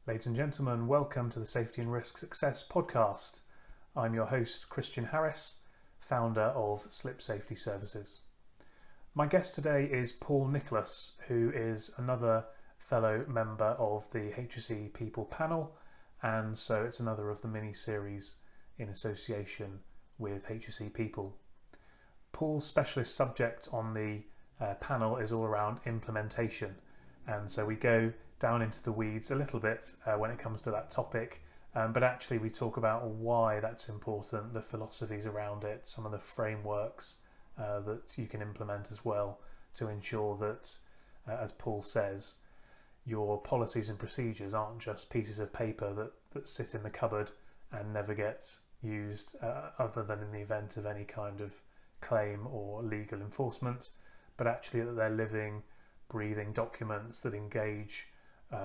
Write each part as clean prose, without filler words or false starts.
Ladies and gentlemen, welcome to the Safety and Risk Success podcast. I'm your host, Christian Harris, founder of Slip Safety Services. My guest today is Paul Nicholas, who is another fellow member of the HSE People panel, and so it's another of the mini-series in association with HSE People. Paul's specialist subject on the panel is all around implementation, and so we go down into the weeds a little bit when it comes to that topic, but actually we talk about why that's important, the philosophies around it, some of the frameworks that you can implement as well to ensure that, as Paul says, your policies and procedures aren't just pieces of paper that sit in the cupboard and never get used other than in the event of any kind of claim or legal enforcement, but actually that they're living, breathing documents that engage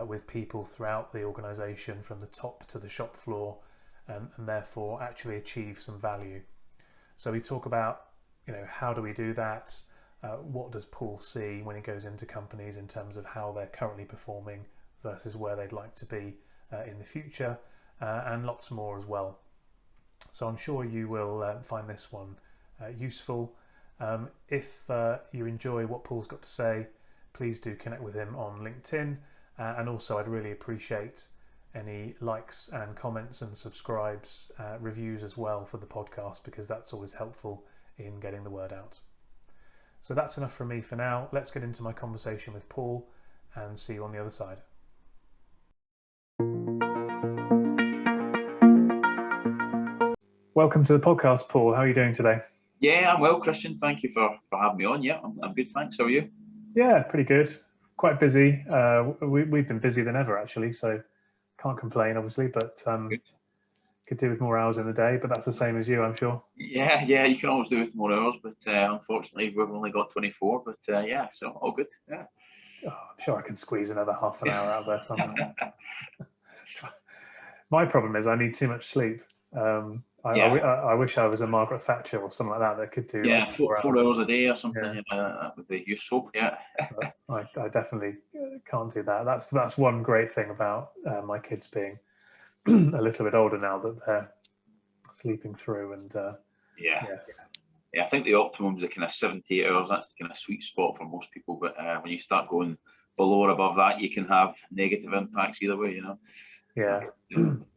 with people throughout the organisation from the top to the shop floor, and therefore actually achieve some value. So we talk about, how do we do that? What does Paul see when he goes into companies in terms of how they're currently performing versus where they'd like to be in the future, and lots more as well. So I'm sure you will find this one useful. If you enjoy what Paul's got to say, please do connect with him on LinkedIn. And also I'd really appreciate any likes and comments and subscribes, reviews as well for the podcast, because that's always helpful in getting the word out. So that's enough from me for now. Let's get into my conversation with Paul and see you on the other side. Welcome to the podcast, Paul. How are you doing today? Yeah, I'm well, Christian. Thank you for having me on. Yeah, I'm good, thanks. How are you? Yeah, pretty good. Quite busy. We've been busier than ever, actually, so can't complain, obviously, but could do with more hours in the day, but that's the same as you, I'm sure. Yeah, you can always do with more hours, but unfortunately we've only got 24, but yeah, so all good. Yeah. Oh, I'm sure I can squeeze another half an hour out of there somehow. My problem is I need too much sleep. I wish I was a Margaret Thatcher or something like that could do. Yeah, like 4 hours a day or something. Yeah. That would be useful. Yeah. I definitely can't do that. That's one great thing about my kids being a little bit older now, that they're sleeping through, and Yeah, I think the optimum is a kind of 78 hours. That's the kind of sweet spot for most people. But when you start going below or above that, you can have negative impacts either way. Yeah,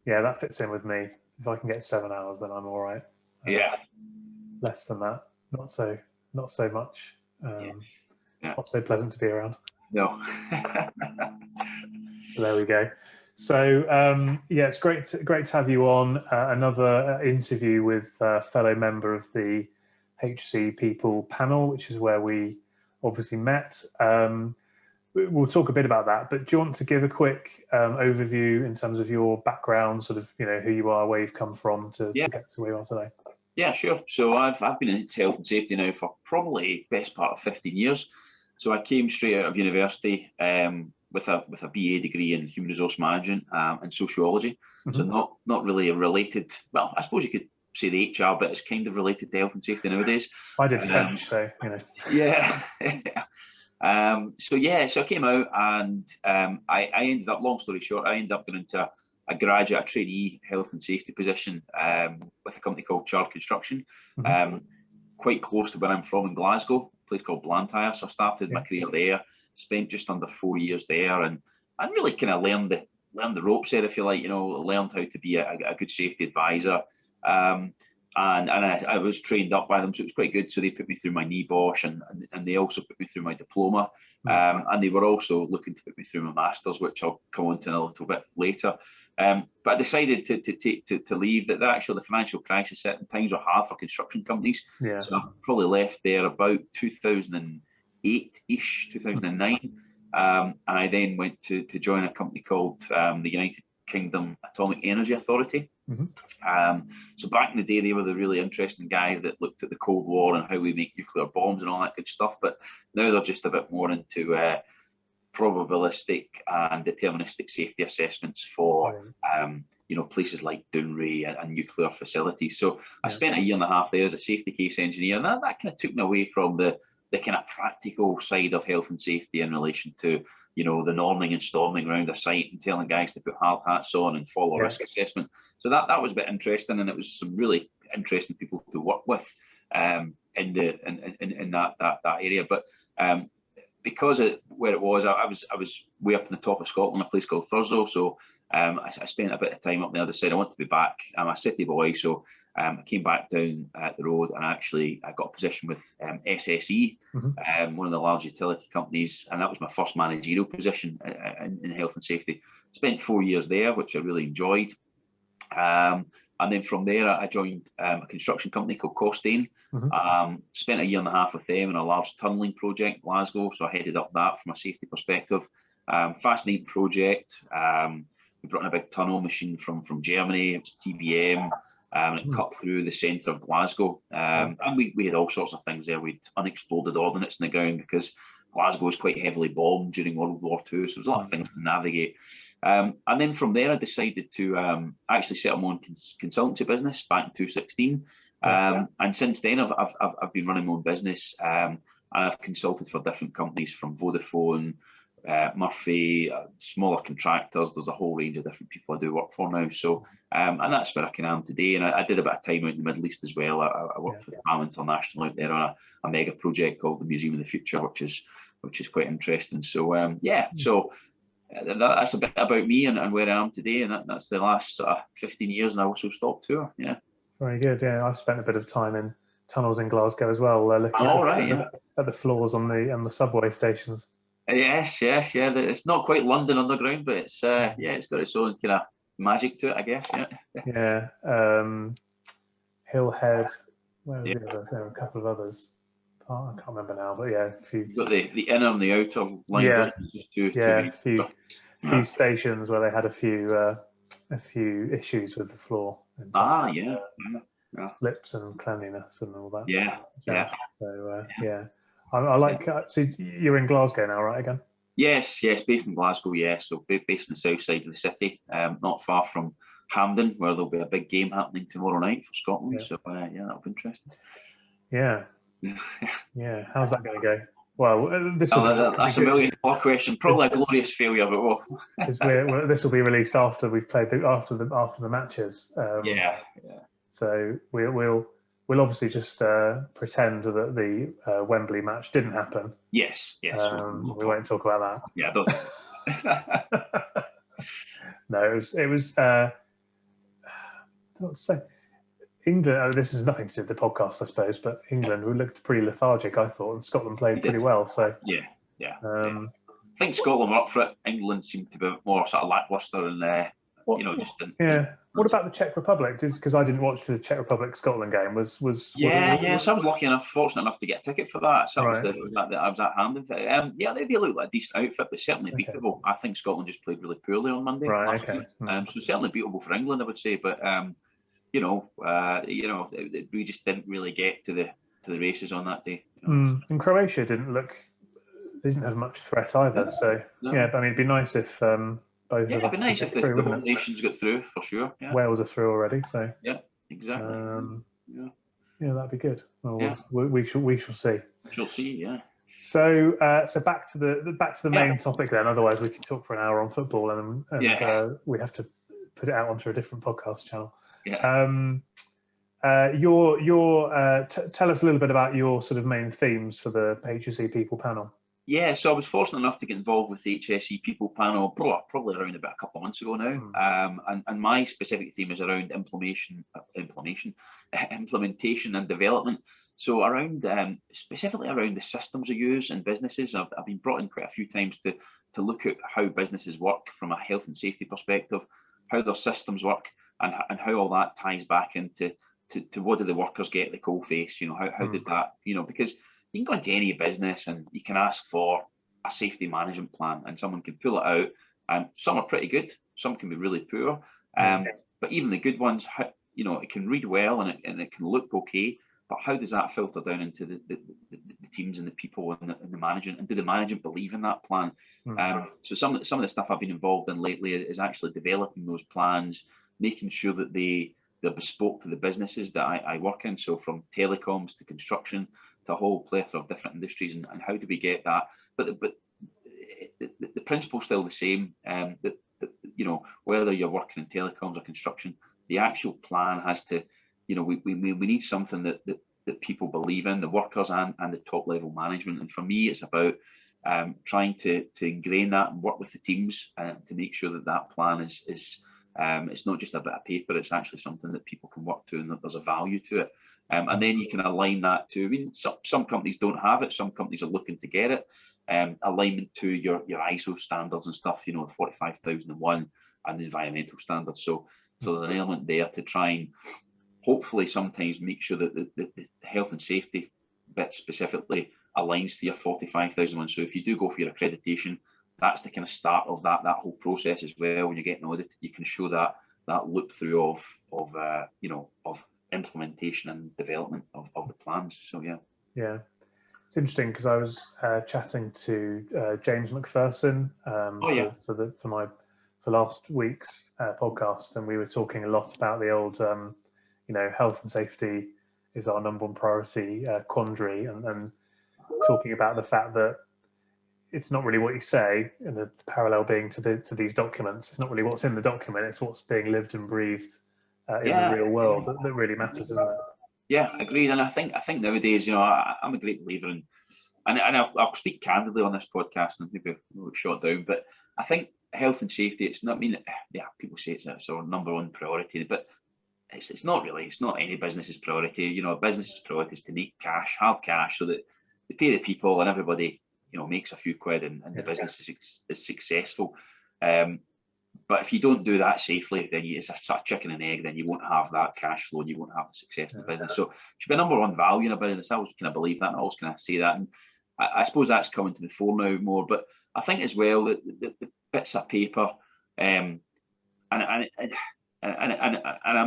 yeah, that fits in with me. If I can get 7 hours, then I'm all right. Yeah. Less than that, not so much. Yeah. Not so pleasant to be around. No. So there we go. So yeah, it's great to have you on. Another interview with a fellow member of the HSE People panel, which is where we obviously met. We'll talk a bit about that, but do you want to give a quick overview in terms of your background, sort of, who you are, where you've come from to get to where you are today? Yeah, sure. So I've been in health and safety now for probably best part of 15 years. So I came straight out of university with a BA degree in human resource management and sociology. Mm-hmm. So not really related. Well, I suppose you could say the HR, but it's kind of related to health and safety nowadays. I did French, so Yeah. So I came out, and I ended up, long story short, I ended up going into a graduate trainee health and safety position with a company called Chard Construction, quite close to where I'm from in Glasgow, a place called Blantyre. So I started my career there, spent just under 4 years there, and really kind of learned the ropes there, if you like. Learned how to be a good safety advisor. And I was trained up by them, so it was quite good. So they put me through my NEBOSH, and they also put me through my diploma. And they were also looking to put me through my masters, which I'll come on to in a little bit later. But I decided to leave. That actually the financial crisis at times were hard for construction companies. Yeah. So I probably left there about 2008-ish, 2009. And I then went to join a company called the United Kingdom Atomic Energy Authority. So back in the day, they were the really interesting guys that looked at the Cold War and how we make nuclear bombs and all that good stuff. But now they're just a bit more into probabilistic and deterministic safety assessments for places like Dounreay and nuclear facilities. So I spent a year and a half there as a safety case engineer, and that kind of took me away from the kind of practical side of health and safety in relation to the norming and storming around a site and telling guys to put hard hats on and follow risk assessment. So that was a bit interesting, and it was some really interesting people to work with in that area. But because of where it was, I was way up in the top of Scotland, a place called Thurso. So I spent a bit of time up there. I decided I want to be back. I'm a city boy, so I came back down the road, and actually I got a position with SSE, one of the large utility companies, and that was my first managerial position in health and safety. Spent 4 years there, which I really enjoyed. And then from there, I joined a construction company called Costain. Spent a year and a half with them in a large tunnelling project in Glasgow. So I headed up that from a safety perspective. Fascinating project. We brought in a big tunnel machine from Germany. It was TBM. And it cut through the centre of Glasgow. And we had all sorts of things there. We had unexploded ordnance in the ground because Glasgow was quite heavily bombed during World War II. So there's a lot of things to navigate. And then from there, I decided to actually set up my own consultancy business back in 2016. And since then, I've been running my own business. And I've consulted for different companies from Vodafone, Murphy, smaller contractors. There's a whole range of different people I do work for now. So, and that's where I am today. And I did a bit of time out in the Middle East as well. I worked with PAM International out there on a mega project called the Museum of the Future, which is quite interesting. So, so that's a bit about me and where I am today. And that's the last 15 years, and I also stopped tour. Yeah. Very good. Yeah, I've spent a bit of time in tunnels in Glasgow as well, looking at the floors on the subway stations. Yes, yeah. It's not quite London Underground, but it's it's got its own kind of magic to it, I guess. Yeah. Yeah. Hillhead. Where was the other? There were a couple of others. I can't remember now, but yeah, a few. You've got the inner and the outer line. A few stations where they had a few issues with the floor. Yeah. Slips and cleanliness and all that. Yeah. So I like. So you're in Glasgow now, right? Again? Yes, based in Glasgow. Yeah, so based in the south side of the city, not far from Hampden, where there'll be a big game happening tomorrow night for Scotland. So that'll be interesting. Yeah. Yeah. How's that going to go? Well, that's a $1 million question. Probably a glorious failure, but this will be released after we've played after the matches. So we'll obviously just pretend that the Wembley match didn't happen. Yes. We won't talk about that. Yeah, I don't. No, it was. Let's say England. This has nothing to do with the podcast, I suppose, but England we looked pretty lethargic, I thought, and Scotland played pretty well. So yeah. I think Scotland were up for it. England seemed to be more sort of lacklustre and. What about the Czech Republic? Because I didn't watch the Czech Republic Scotland game. So I was fortunate enough to get a ticket for that. So I was at Hampden. They look like a decent outfit, but certainly beatable. I think Scotland just played really poorly on Monday. Right. Okay. So certainly beatable for England, I would say. But we just didn't really get to the races on that day. And Croatia didn't have much threat either. It'd be nice if. Both of us it'd be nice if the whole nations got through for sure. Yeah. Wales are through already, so exactly. That'd be good. Well, we shall see. We'll see. Yeah. So back to the main topic then. Otherwise, we could talk for an hour on football, and we have to put it out onto a different podcast channel. Yeah. Tell us a little bit about your sort of main themes for the HSE People panel. Yeah, so I was fortunate enough to get involved with the HSE People panel probably around about a couple of months ago now. And my specific theme is around implementation and development. So around specifically around the systems we use in businesses. I've been brought in quite a few times to look at how businesses work from a health and safety perspective, how their systems work, and how all that ties back into what do the workers get at the coalface. How does that, because you can go into any business and you can ask for a safety management plan and someone can pull it out, and some are pretty good, some can be really poor. But even the good ones, it can read well and it can look okay, but how does that filter down into the teams and the people and the management, and do the management believe in that plan? So some of the stuff I've been involved in lately is actually developing those plans, making sure that they're bespoke to the businesses that I work in, so from telecoms to construction to a whole plethora of different industries, and how do we get that? But the principle's still the same. Whether you're working in telecoms or construction, the actual plan has to, we need something that people believe in, the workers and the top level management. And for me, it's about trying to ingrain that and work with the teams to make sure that plan is it's not just a bit of paper, it's actually something that people can work to and that there's a value to it. And then you can align that to, some companies don't have it, some companies are looking to get it. Alignment to your ISO standards and stuff, 45001 and the environmental standards. So there's an element there to try and hopefully sometimes make sure that the health and safety bit specifically aligns to your 45001. So if you do go for your accreditation, that's the kind of start of that whole process as well. When you're getting audited, you can show that loop through of implementation and development of the plans. So yeah, it's interesting because I was chatting to James MacPherson for last week's podcast, and we were talking a lot about the old health and safety is our number one priority quandary, and talking about the fact that it's not really what you say, and the parallel being to these documents. It's not really what's in the document; it's what's being lived and breathed in the real world that really matters, isn't it? Yeah, agreed. And I think nowadays, I'm a great believer in, and I'll speak candidly on this podcast, and maybe we'll shut down. But I think health and safety, it's not people say it's our number one priority, but it's not really. It's not any business's priority. A business's priority is to make cash, have cash, so that they pay the people and everybody, makes a few quid and the business is successful. But if you don't do that safely, then it's a sort of chicken and egg. Then you won't have that cash flow and you won't have the success in the business. So it should be number one value in a business. I always kind of believe that, and I always kind of say that. And I suppose that's coming to the fore now more. But I think as well that the bits of paper, and I'm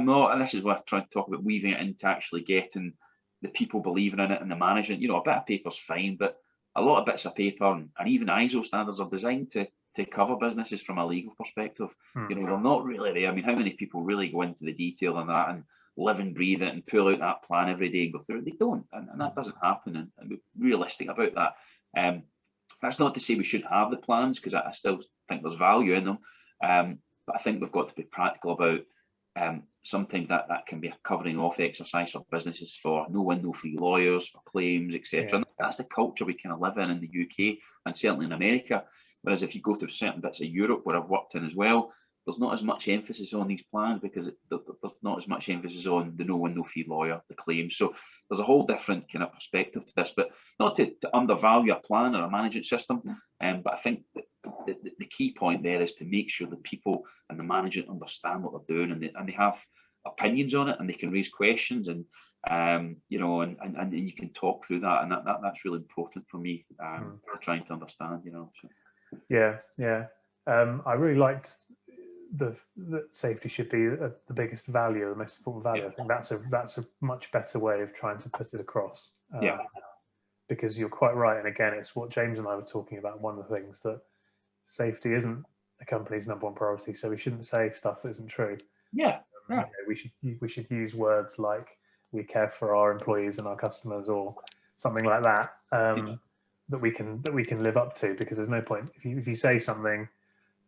not, and this is what I'm trying to talk about, weaving it into actually getting the people believing in it and the management. A bit of paper's fine, but a lot of bits of paper and even ISO standards are designed to cover businesses from a legal perspective. They're not really there. I mean, how many people really go into the detail on that and live and breathe it and pull out that plan every day and go through it? They don't, and that doesn't happen. And we're realistic about that. That's not to say we shouldn't have the plans, because I still think there's value in them. But I think we've got to be practical about something that can be a covering off exercise for businesses, for no win, no fee lawyers, for claims, etc. That's the culture we kind of live in the UK and certainly in America. Whereas if you go to certain bits of Europe where I've worked in as well, there's not as much emphasis on these plans because there's not as much emphasis on the no win, no fee lawyer, the claims. So there's a whole different kind of perspective to this, but not to undervalue a plan or a management system. But I think the key point there is to make sure the people and the management understand what they're doing, and they have opinions on it, and they can raise questions, and you can talk through that, and that's really important for me, trying to understand. So. Yeah. I really liked that safety should be the biggest value, the most important value. I think that's a much better way of trying to put it across. Because you're quite right, and again, it's what James and I were talking about. One of the things that safety isn't a company's number one priority, so we shouldn't say stuff that isn't true. We should use words like we care for our employees and our customers, or something like that. That we can live up to, because there's no point if you say something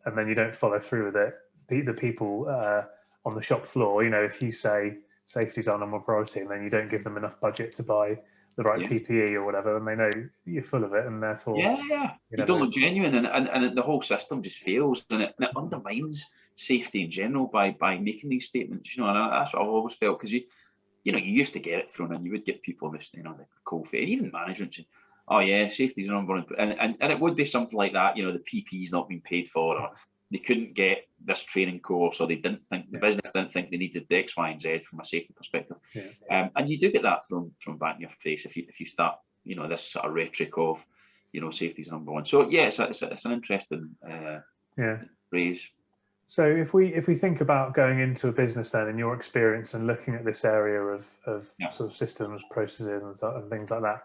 and then you don't follow through with it. The people on the shop floor, if you say safety is our number one priority and then you don't give them enough budget to buy the right PPE or whatever, and they know you're full of it, and therefore you don't look genuine, and the whole system just fails, and it undermines safety in general by making these statements. And that's what I've always felt, because you used to get it thrown in. You would get people this, the cold face, and even management saying, oh yeah, safety is number one, and it would be something like that. The PPE's not being paid for, or they couldn't get this training course, or they didn't think the business didn't think they needed the X, Y, and Z from a safety perspective. And you do get that thrown back in your face if you start this sort of rhetoric of safety is number one. So it's an interesting phrase. So if we think about going into a business then, in your experience and looking at this area of sort of systems, processes, and things like that,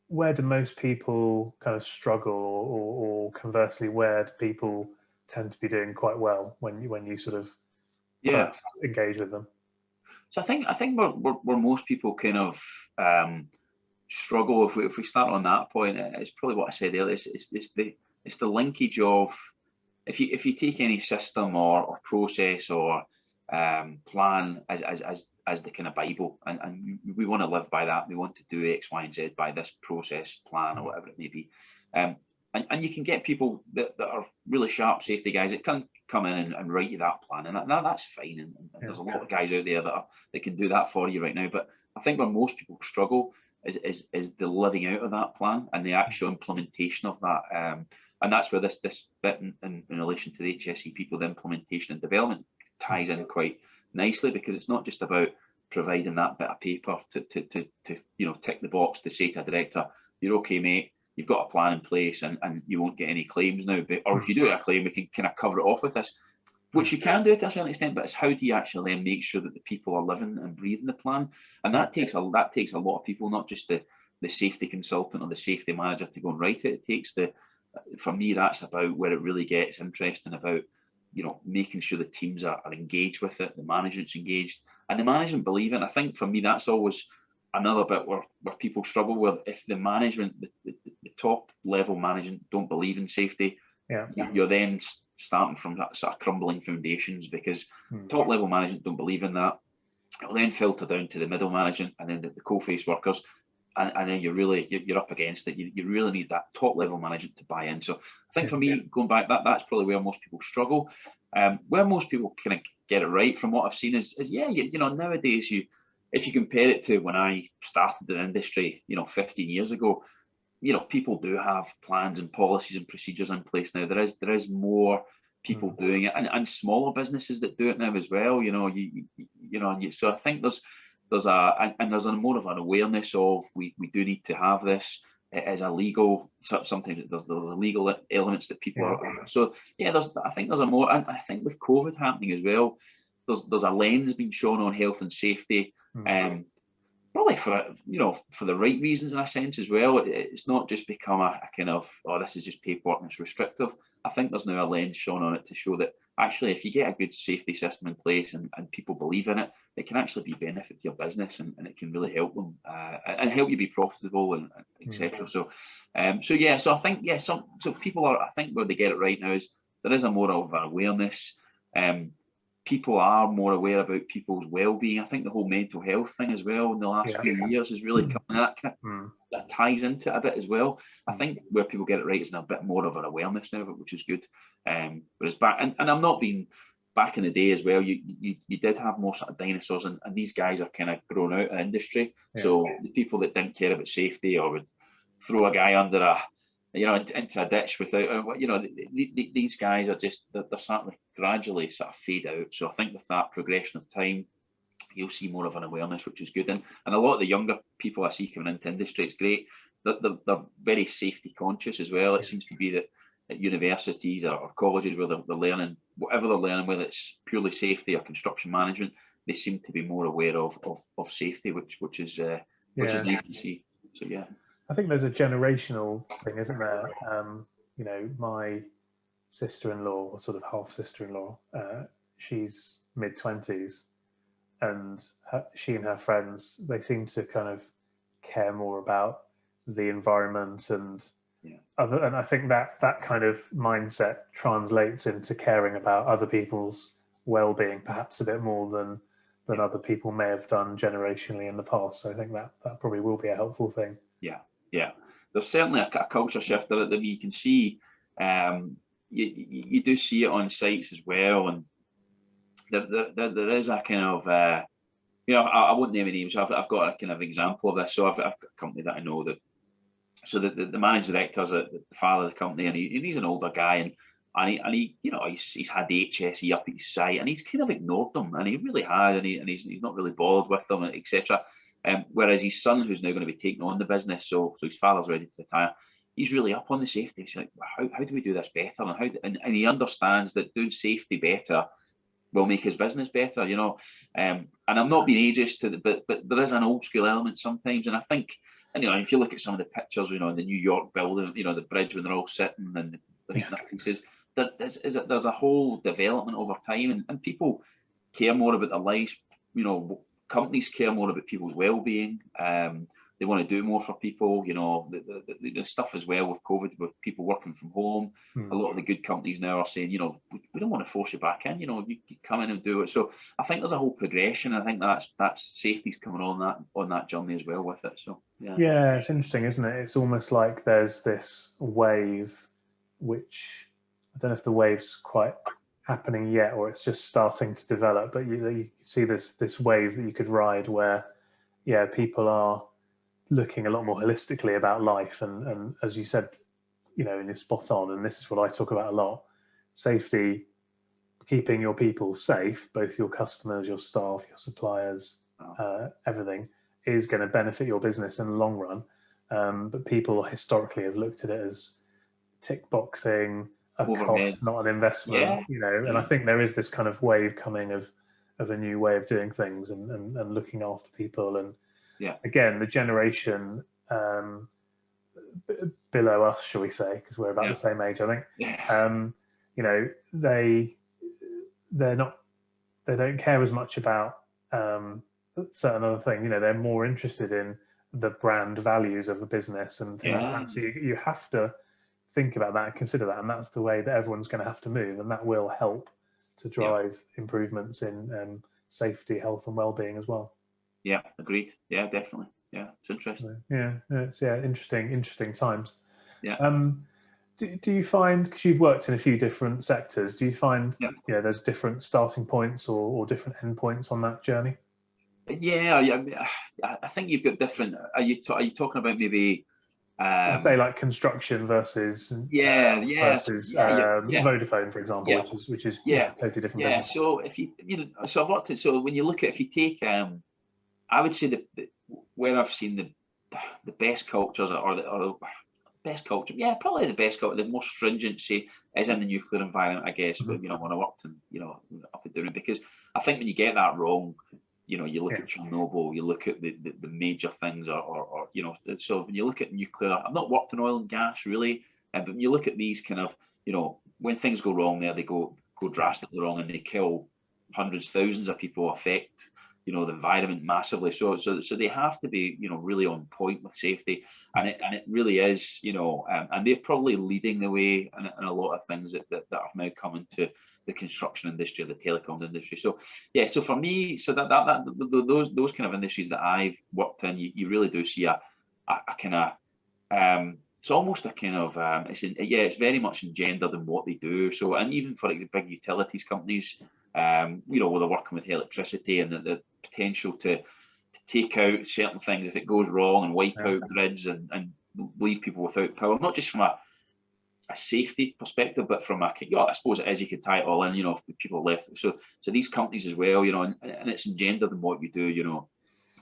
where do most people kind of struggle, or conversely, where do people tend to be doing quite well when you sort of first engage with them? So I think where most people kind of struggle, if we start on that point, it's probably what I said earlier. It's the linkage of, if you take any system or process or plan as the kind of Bible, and we want to live by that. We want to do X, Y, and Z by this process, plan, or whatever it may be. And you can get people that are really sharp safety guys that can come in and write you that plan, and that's fine. And there's a lot of guys out there that can do that for you right now. But I think where most people struggle is the living out of that plan and the actual implementation of that. And that's where this bit in relation to the HSE people, the implementation and development, ties in quite nicely, because it's not just about providing that bit of paper to tick the box to say to a director, you're okay, mate, you've got a plan in place and you won't get any claims now. Or if you do get a claim, we can kind of cover it off with this, which you can do to a certain extent, but it's how do you actually then make sure that the people are living and breathing the plan? And that takes a lot of people, not just the safety consultant or the safety manager to go and write it. It takes for me, that's about where it really gets interesting, about making sure the teams are engaged with it, the management's engaged, and the management believe it. And I think for me, that's always another bit where people struggle with. If the management, the top level management, don't believe in safety, you're then starting from that sort of crumbling foundations, because top level management don't believe in that. It'll then filter down to the middle management and then the coalface workers. And then you're up against it. You really need that top level management to buy in. So I think for me, going back, that's probably where most people struggle. Where most people kind of get it right, from what I've seen, is nowadays, if you compare it to when I started in the industry, 15 years ago, people do have plans and policies and procedures in place now. There is more people doing it, and smaller businesses that do it now as well. So I think there's a more of an awareness of we do need to have this as a legal, sometimes there's legal elements that people are. So I think there's a more, and I think with COVID happening as well, there's a lens being shown on health and safety, probably for the right reasons in a sense as well. It's not just become a kind of, this is just paperwork and it's restrictive. I think there's now a lens shown on it to show that actually, if you get a good safety system in place and people believe in it, it can actually be benefit to your business, and it can really help them and help you be profitable and etc. So I think so people are, I think where they get it right now is there is a more of an awareness. People are more aware about people's well-being. I think the whole mental health thing as well in the last few years is really coming at that ties into it a bit as well. I think where people get it right is in a bit more of an awareness now, which is good. Whereas back, and I'm not being back in the day as well, you did have more sort of dinosaurs, and these guys are kind of grown out of industry. So the people that didn't care about safety or would throw a guy under into a ditch without, these guys are just, they're certainly gradually sort of fade out. So I think with that progression of time, you'll see more of an awareness, which is good. And a lot of the younger people I see coming into industry, it's great. They're very safety conscious as well. It seems to be that at universities or colleges where they're learning, whatever they're learning, whether it's purely safety or construction management, they seem to be more aware of safety, which is nice to see. So I think there's a generational thing, isn't there? My sister-in-law, or sort of half sister-in-law, she's mid-20s, and she and her friends, they seem to kind of care more about the environment and other. And I think that kind of mindset translates into caring about other people's well-being, perhaps a bit more than other people may have done generationally in the past. So I think that probably will be a helpful thing. Yeah. There's certainly a culture shift that you can see. You do see it on sites as well, and there is a kind of I won't name any names. I've got a kind of example of this. So I've got a company that I know that. So the managing director's the father of the company, and he's an older guy, and he's had the HSE up at his site, and he's kind of ignored them, and he really has, and he's not really bothered with them, etc. Whereas his son, who's now going to be taking on the business, so his father's ready to retire, he's really up on the safety. He's like, how do we do this better? And he understands that doing safety better will make his business better, And I'm not being ageist but there is an old school element sometimes, and I think, if you look at some of the pictures, in the New York building, the bridge when they're all sitting and pieces, there's a whole development over time, and people care more about their lives, companies care more about people's well-being. they want to do more for people. You know, the stuff as well with COVID, with people working from home. A lot of the good companies now are saying, you know, we don't want to force you back in. You know, you come in and do it. So I think there's a whole progression. I think that's safety's coming on that journey as well with it. So yeah, it's interesting, isn't it? It's almost like there's this wave, which I don't know if the wave's quite happening yet, or it's just starting to develop. But you see this wave that you could ride, where people are looking a lot more holistically about life, and as you said, you know, and you're spot on. And this is what I talk about a lot: safety, keeping your people safe, both your customers, your staff, your suppliers, everything is going to benefit your business in the long run. But people historically have looked at it as tick boxing, a overhead. cost, not an investment, you know. And I think there is this kind of wave coming of a new way of doing things, and looking after people. And again, the generation below us, shall we say, because we're about the same age, I think. You know, they don't care as much about certain other thing. You know, they're more interested in the brand values of a business and things like that. So you have to think about that and consider that, and that's the way that everyone's going to have to move, and that will help to drive improvements in safety, health, and well-being as well. Yeah, agreed. Yeah, definitely. Yeah, it's interesting. It's interesting times. Yeah. Do you find, because you've worked in a few different sectors, do you find you know, there's different starting points or different end points on that journey? Yeah, I think you've got different. Are you talking about maybe? I'd say like construction versus Vodafone, for example, which is totally different business. So if so I've looked at, so when you look at, if you take, I would say that where I've seen the best cultures, or the best culture, probably the best culture, the most stringency is in the nuclear environment, I guess. But you know, when I worked in, you know, up and down, because I think when you get that wrong, you know, you look at Chernobyl, you look at the major things, or you know, so when you look at nuclear, I've not worked in oil and gas really, but when you look at these kind of, you know, when things go wrong there, they go drastically wrong, and they kill hundreds, thousands of people, affect, you know, the environment massively. So they have to be, you know, really on point with safety, and it really is, you know, and they're probably leading the way in a lot of things that have now come into the construction industry, the telecom industry. So so for me, so those kind of industries that I've worked in, you really do see a kind of it's almost a kind of it's very much engendered in what they do. So, and even for like the big utilities companies, you know, where they're working with electricity, and the potential to take out certain things if it goes wrong, and wipe out grids, and leave people without power, not just from a safety perspective, but from a, I suppose it is, you could tie it all in, you know, if people left. So these companies as well, you know, and it's engendered in what you do. You know,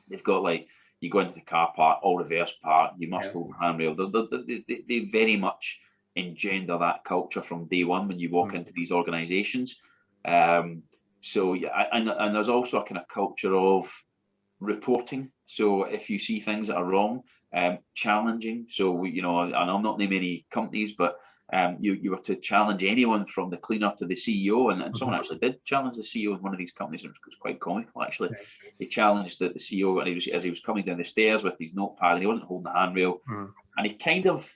they've got, like, you go into the car park, all reverse park, you must hold the handrail. They very much engender that culture from day one when you walk into these organisations. So and there's also a kind of culture of reporting. So if you see things that are wrong, challenging. So you know, and I'm not naming any companies, but you were to challenge anyone from the cleaner to the CEO, and someone actually did challenge the CEO of one of these companies. It was quite comical, actually. They challenged the CEO, and as he was coming down the stairs with his notepad, and he wasn't holding the handrail, and he kind of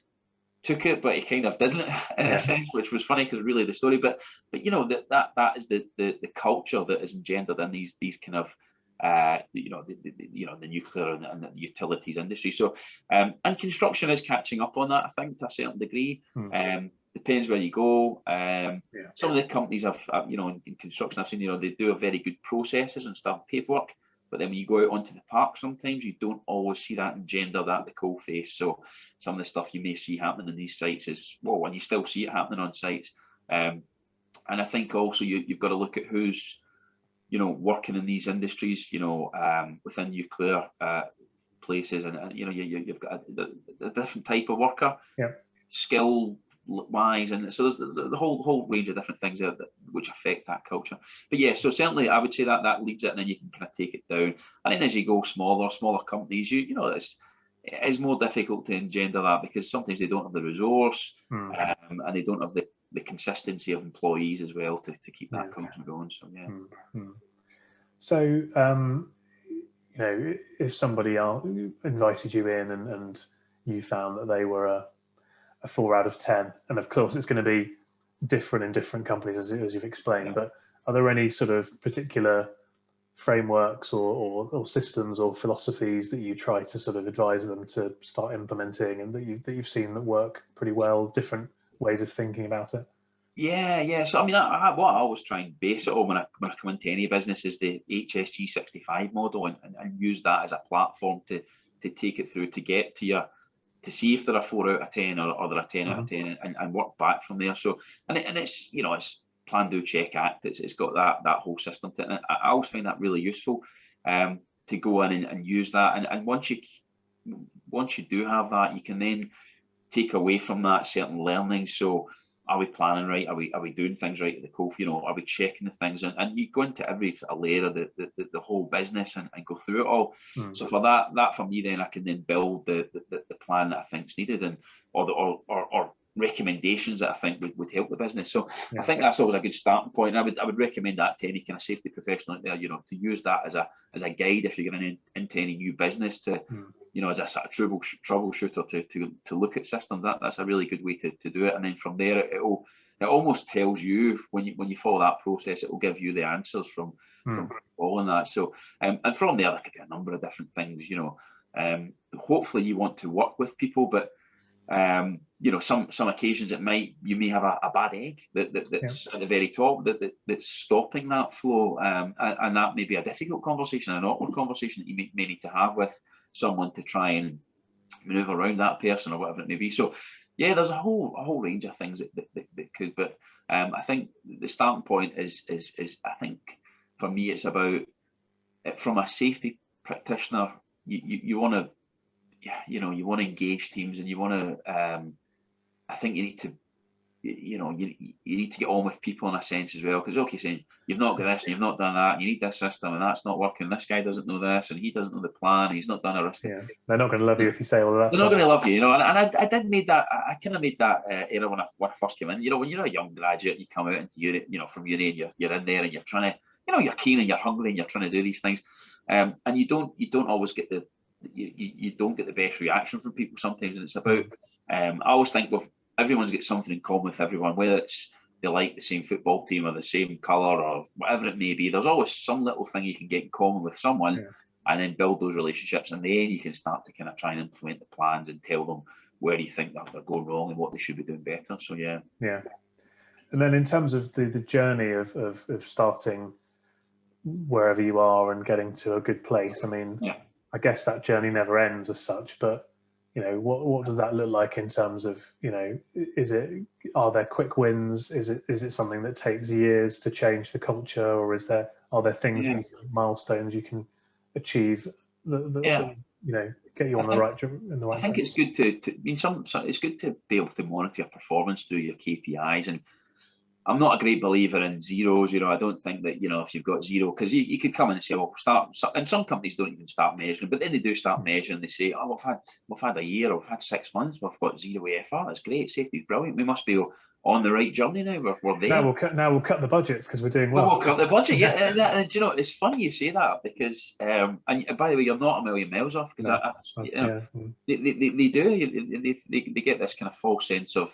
took it, but he kind of didn't in a sense, which was funny, because really the story. But you know, that is the culture that is engendered in these kind of you know, the nuclear and the utilities industry. So and construction is catching up on that, I think, to a certain degree. Depends where you go. Some of the companies have, you know, in construction, I've seen, you know, they do have very good processes and stuff, paperwork, but then when you go out onto the park, sometimes you don't always see that engendered at the coal face. So some of the stuff you may see happening in these sites is, well, and you still see it happening on sites. And I think also you've got to look at who's, you know, working in these industries, you know, within nuclear places, and you know, you've got a different type of worker, skill wise, and so there's the whole range of different things there which affect that culture. But so certainly I would say that leads it, and then you can kind of take it down. And then as you go smaller companies, you know, it is more difficult to engender that, because sometimes they don't have the resource, and they don't have the consistency of employees as well to keep that culture going. So So if somebody invited you in and you found that they were a 4 out of 10, and of course it's going to be different in different companies as you've explained, but are there any sort of particular frameworks or systems or philosophies that you try to sort of advise them to start implementing, and that you've seen that work pretty well, different ways of thinking about it? Yeah. So I mean, what I always try and base it on when I come into any business is the HSG 65 model, and use that as a platform to take it through to get to see if they're a 4 out of 10 or they're a 10 out of 10, and work back from there. So and it's it's plan, do, check, act. It's got that whole system to it. And I always find that really useful, to go in and use that. And once you do have that, you can then take away from that certain learnings. So are we planning right? Are we doing things right at the cove? Are we checking the things? And you go into every sort of layer of the whole business and go through it all. So for that for me, then I can then build the plan that I think is needed, and or recommendations that I think would help the business. So I think that's always a good starting point. And I would recommend that to any kind of safety professional out there, to use that as a guide if you're going into any new business, to as a sort of troubleshooter to look at systems. That's a really good way to do it. And then from there, it almost tells you, when you follow that process, it will give you the answers from following that. So and from there could be a number of different things. Hopefully you want to work with people, but some occasions you may have a bad egg that's at the very top that's stopping that flow, and that may be a difficult conversation, an awkward conversation that you may need to have with someone to try and maneuver around that person or whatever it may be. So yeah, there's a whole range of things that could, but I think the starting point is I think for me it's about, from a safety practitioner, you want to you want to engage teams, and you want to I think you need to you need to get on with people in a sense as well, because saying you've not got this and you've not done that, and you need this system and that's not working, this guy doesn't know this and he doesn't know the plan and he's not done a risk. They're not going to love you if you say all of that. They're not going to love you, and I did made that, I kind of made that error when I first came in. When you're a young graduate, you come out into uni, from uni, and you're in there and you're trying to, you're keen and you're hungry and you're trying to do these things, and you don't always get you don't get the best reaction from people sometimes. And it's about I always think everyone's got something in common with everyone, whether it's they like the same football team or the same colour or whatever it may be. There's always some little thing you can get in common with someone, and then build those relationships, and then you can start to kind of try and implement the plans and tell them where you think that they're going wrong and what they should be doing better. So yeah. And then in terms of the journey of starting wherever you are and getting to a good place, I mean, I guess that journey never ends as such, but what does that look like in terms of, are there quick wins? Is it something that takes years to change the culture, or are there things, milestones you can achieve that get you on the right place? I think it's good it's good to be able to monitor your performance through your KPIs, and I'm not a great believer in zeros. I don't think that, if you've got zero, because you could come in and say, well, and some companies don't even start measuring, but then they do start measuring. They say, oh, we've had a year, or we've had 6 months, we've got zero AFR. That's great. Safety's brilliant. We must be on the right journey now. We're there. Now we'll cut the budgets because we're doing well. We'll cut the budget. Yeah. And it's funny you say that, because and by the way, you're not a million miles off, because they do. They get this kind of false sense of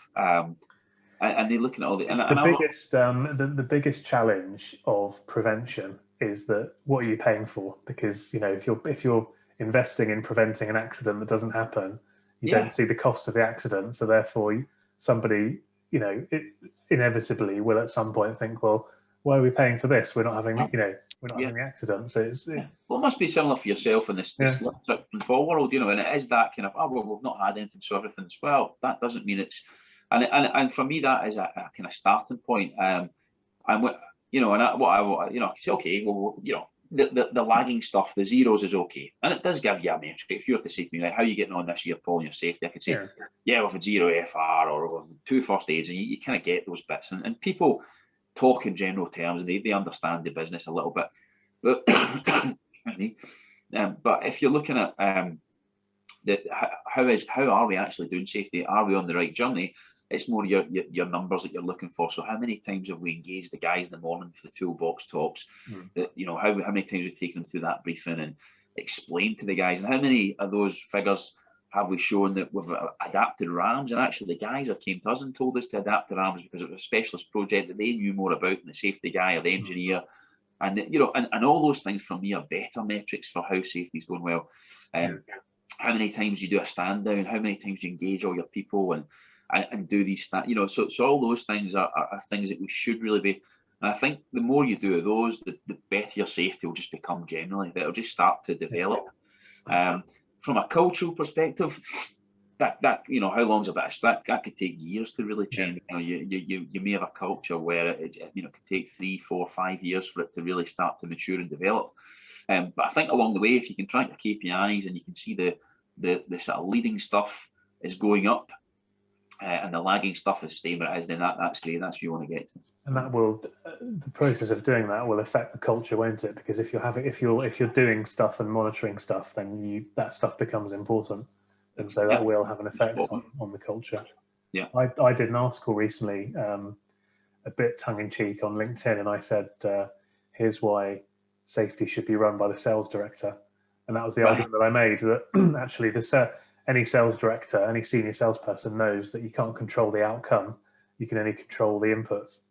and they're looking at all the. The biggest challenge of prevention is that, what are you paying for? Because if you're investing in preventing an accident that doesn't happen, you don't see the cost of the accident. So therefore, somebody inevitably will at some point think, well, why are we paying for this? We're not having having the accident. So well, it must be similar for yourself in this slip and fall world, and it is that kind of, oh well, we've not had anything, so everything's well. That doesn't mean it's. And for me, that is a kind of starting point. And what I say, okay, well, the lagging stuff, the zeros is okay, and it does give you a metric. If you were to say to me, like, how are you getting on this year, Paul, on your safety? I could say, we've had zero FR, or we've 2 first aids, and you kind of get those bits. And people talk in general terms, and they understand the business a little bit. But excuse me. But if you're looking at how are we actually doing safety? Are we on the right journey? It's more your numbers that you're looking for. So how many times have we engaged the guys in the morning for the toolbox talks? How many times we've taken them through that briefing, and explained to the guys. And how many of those figures have we shown that we've adapted rams? And actually, the guys that came to us and told us to adapt the rams because it was a specialist project that they knew more about than the safety guy or the engineer. And and all those things for me are better metrics for how safety's going well. How many times you do a stand down, how many times you engage all your people and do these so all those things are things that we should really be. And I think the more you do of those, the better your safety will just become generally. It'll just start to develop. From a cultural perspective, that how long's a bit of that could take years to really change. You may have a culture where it could take 3, 4, 5 years for it to really start to mature and develop. But I think along the way, if you can track the KPIs and you can see the sort of leading stuff is going up and the lagging stuff is staying where it is, then that's great. That's where you want to get to. And that will, the process of doing that will affect the culture, won't it? Because if you're doing stuff and monitoring stuff, then that stuff becomes important, and so that will have an effect on the culture. Yeah, I did an article recently, a bit tongue in cheek on LinkedIn, and I said, here's why safety should be run by the sales director, and that was the argument that I made, that actually any sales director, any senior salesperson knows that you can't control the outcome, you can only control the inputs.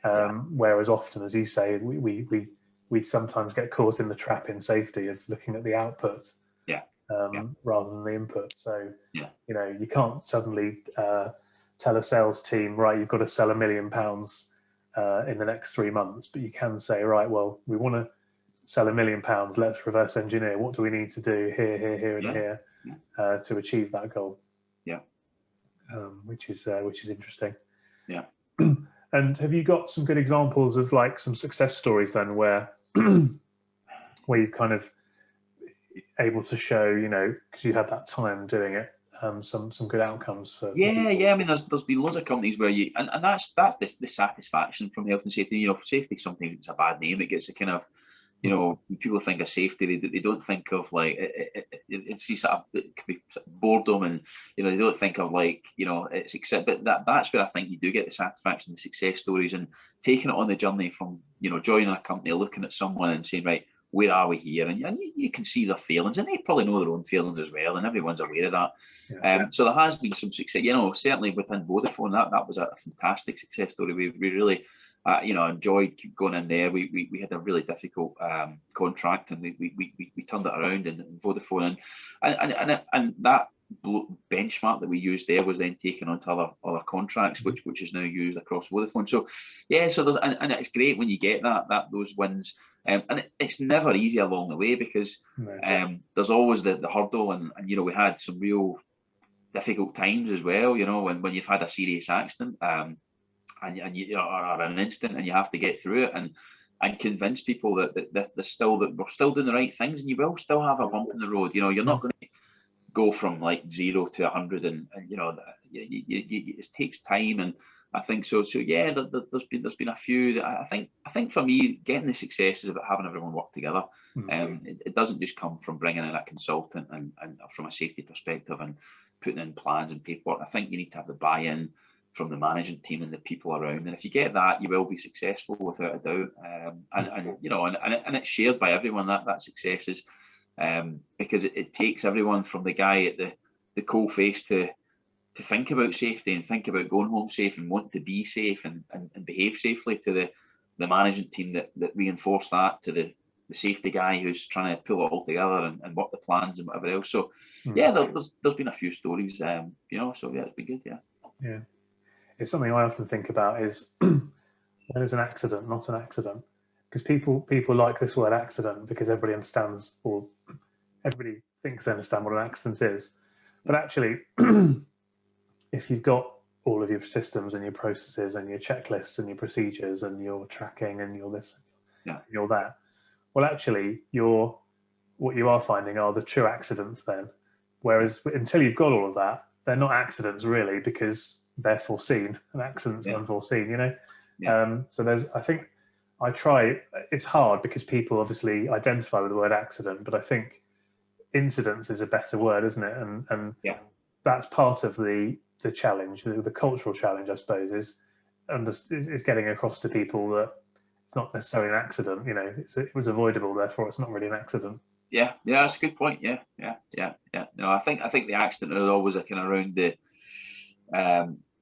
Whereas often, as you say, we sometimes get caught in the trap in safety of looking at the outputs rather than the input. So you can't suddenly tell a sales team, right, you've got to sell £1 million in the next 3 months, but you can say, right, well, we want to sell £1 million, let's reverse engineer, what do we need to do here and here to achieve that goal. Which is interesting. And have you got some good examples of like some success stories then where you've kind of able to show, because you had that time doing it, some good outcomes for people? I mean, there's been loads of companies where and that's the satisfaction from health and safety. Safety sometimes it's a bad name. It gets a kind of people think of safety, they don't think of like it's sort of, it could be boredom, and they don't think of like it's except, but that's where I think you do get the satisfaction, the success stories, and taking it on the journey from joining a company, looking at someone and saying, right, where are we here, and you can see their failings, and they probably know their own failings as well, and everyone's aware of that. So there has been some success, certainly within Vodafone. That was a fantastic success story. We really enjoyed going in there. We had a really difficult contract, and we turned it around in Vodafone, and that benchmark that we used there was then taken onto other contracts, which is now used across Vodafone. So so there's and it's great when you get those wins, and it's never easy along the way, because there's always the hurdle, and we had some real difficult times as well. When you've had a serious accident. And you are an incident, and you have to get through it and convince people that we're still doing the right things, and you will still have a bump in the road. You're not going to go from like 0 to 100, and it takes time, and I think so. So there's been a few that I think for me, getting the success is about having everyone work together. It doesn't just come from bringing in a consultant and from a safety perspective and putting in plans and paperwork. I think you need to have the buy-in from the management team and the people around, and if you get that, you will be successful without a doubt. And it's shared by everyone, that success is, because it takes everyone from the guy at the coal face to think about safety and think about going home safe and want to be safe and behave safely, to the management team that reinforce that, to the safety guy who's trying to pull it all together and work the plans and whatever else. So there's been a few stories, so it's been good. It's something I often think about is when is an accident not an accident? Because people like this word accident because everybody understands, or everybody thinks they understand what an accident is. But actually, if you've got all of your systems and your processes and your checklists and your procedures and your tracking and your this, and your that, well, actually, what you are finding are the true accidents then. Whereas until you've got all of that, they're not accidents really, because they're foreseen. An accident's unforeseen, So I think it's hard because people obviously identify with the word accident, but I think incidents is a better word, isn't it? And that's part of the challenge, the cultural challenge, I suppose, is getting across to people that it's not necessarily an accident. It was avoidable, therefore it's not really an accident. Yeah, that's a good point. Yeah. No, I think the accident is always a kind of around the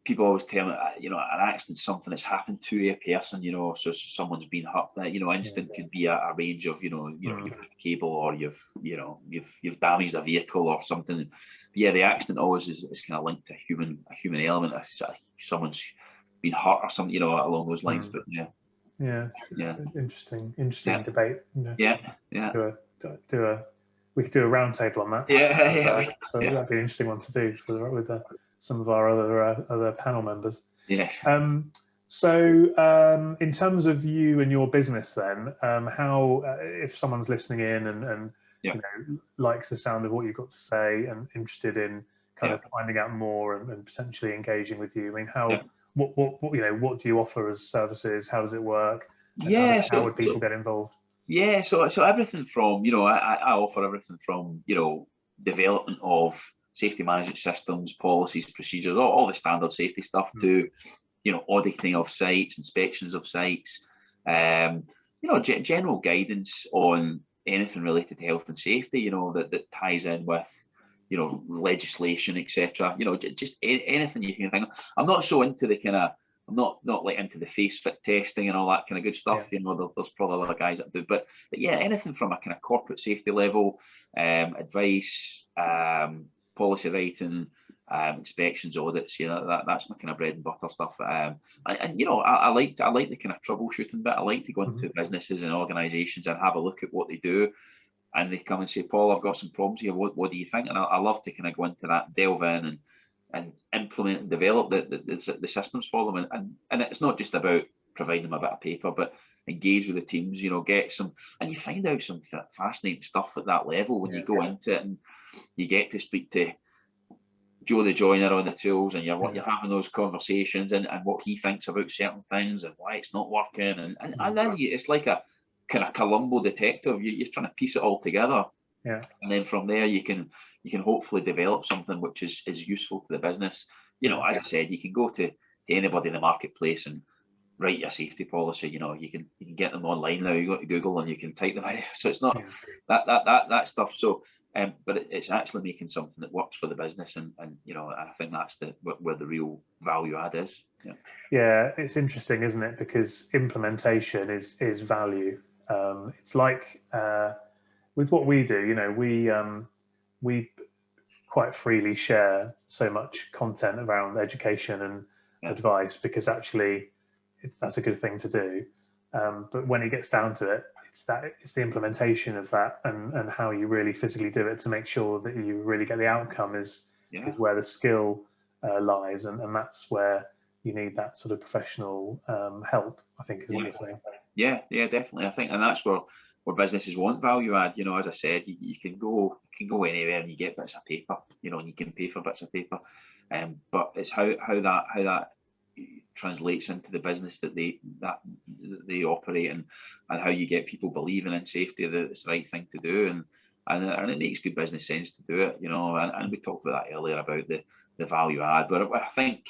people always tell me, an accident's something that's happened to a person, so someone's been hurt. That instant could be a range of, you've cut a cable, or you've damaged a vehicle or something. But yeah, the accident always is kind of linked to a human element. Someone's been hurt or something, along those lines. But it's an interesting debate. Yeah. We could do a round table on that. So that'd be an interesting one to do with some of our other panel members. Yes. So in terms of you and your business, then, how if someone's listening in and likes the sound of what you've got to say and interested in kind of finding out more and potentially engaging with you, I mean, how what do you offer as services? How does it work? And how would people get involved? Yeah, so everything from, I offer everything from, development of safety management systems, policies, procedures, all the standard safety stuff to, auditing of sites, inspections of sites, general guidance on anything related to health and safety, that ties in with, legislation, etc. Just anything you can think of. I'm not so into the kind of, I'm not like into the face fit testing and all that kind of good stuff. There's probably other guys that do, but yeah, anything from a kind of corporate safety level, advice, policy writing, inspections, audits. That's my kind of bread and butter stuff. I like the kind of troubleshooting bit. I like to go into businesses and organisations and have a look at what they do. And they come and say, Paul, I've got some problems here. What do you think? And I love to kind of go into that, delve in and implement and develop the systems for them. And it's not just about providing them a bit of paper, but engage with the teams, get some, and you find out some fascinating stuff at that level when you go into it, and you get to speak to Joe the joiner on the tools, and you're having those conversations and what he thinks about certain things and why it's not working. And then it's like a kind of Columbo detective. You're trying to piece it all together. Yeah. And then from there you can hopefully develop something which is useful to the business. As I said, you can go to anybody in the marketplace and write your safety policy. You can get them online now. You go to Google and you can type them in. So it's not that stuff. So but it's actually making something that works for the business, and I think that's where the real value add is. Yeah, it's interesting, isn't it? Because implementation is value. It's like with what we do, we quite freely share so much content around education and advice, because actually that's a good thing to do. But when it gets down to it, it's the implementation of that and how you really physically do it to make sure that you really get the outcome is where the skill lies, and that's where you need that sort of professional help, I think, is what you're saying. Yeah, definitely. I think, and that's where businesses want value add. As I said, you can go anywhere and you get bits of paper, and you can pay for bits of paper. But it's how that translates into the business that they operate, and how you get people believing in safety that it's the right thing to do, and it makes good business sense to do it. And we talked about that earlier about the value add. But I think,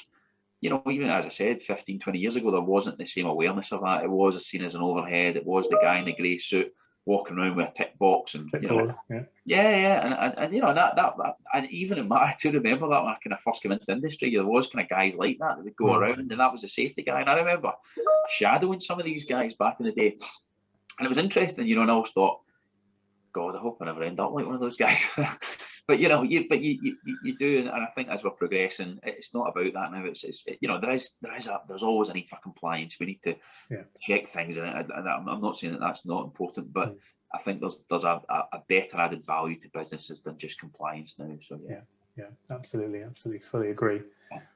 even as I said, 15, 20 years ago, there wasn't the same awareness of that. It was seen as an overhead. It was the guy in the grey suit walking around with a tick box, and and and even in I do remember that when I kind of first came into the industry, there was kind of guys like that would go around, and that was a safety guy. And I remember shadowing some of these guys back in the day, and it was interesting, and I always thought, God, I hope I never end up like one of those guys. But you do, and I think as we're progressing, it's not about that now. There's always a need for compliance. We need to check things, and I'm not saying that that's not important, but I think there's a better added value to businesses than just compliance now. So yeah, absolutely, fully agree.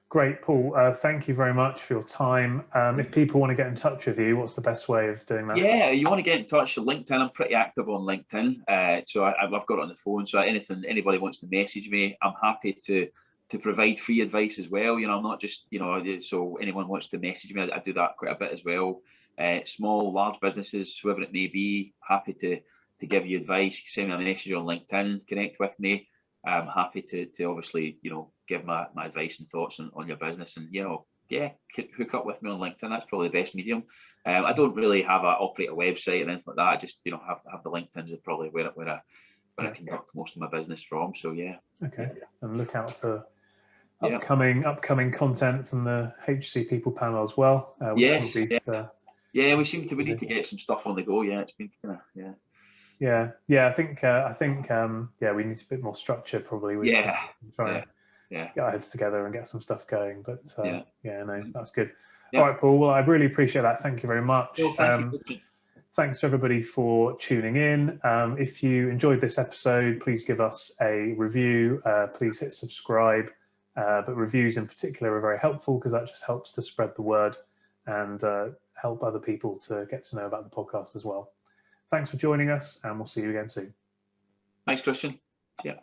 Great, Paul. Thank you very much for your time. If people want to get in touch with you, what's the best way of doing that? Yeah, you want to get in touch with LinkedIn. I'm pretty active on LinkedIn, so I've got it on the phone. So anybody wants to message me, I'm happy to provide free advice as well. I'm not just so anyone wants to message me, I do that quite a bit as well. Small, large businesses, whoever it may be, happy to give you advice. You can send me a message on LinkedIn, connect with me. I'm happy to obviously give my advice and thoughts on your business, and hook up with me on LinkedIn. That's probably the best medium. I don't really operate a website or anything like that. I just have the LinkedIn's probably where where I conduct most of my business from. So yeah. Okay. And look out for Yeah. upcoming content from the HC People panel as well, which Yes. will be Yeah, we need to get some stuff on the go. Yeah, it's been kind of yeah. I think we need a bit more structure probably. We can try and get our heads together and get some stuff going. But that's good. Yeah. All right, Paul. Well, I really appreciate that. Thank you very much. Well, thank you. Thanks to everybody for tuning in. If you enjoyed this episode, please give us a review. Please hit subscribe. But reviews in particular are very helpful because that just helps to spread the word and help other people to get to know about the podcast as well. Thanks for joining us, and we'll see you again soon. Thanks, Christian. Yeah.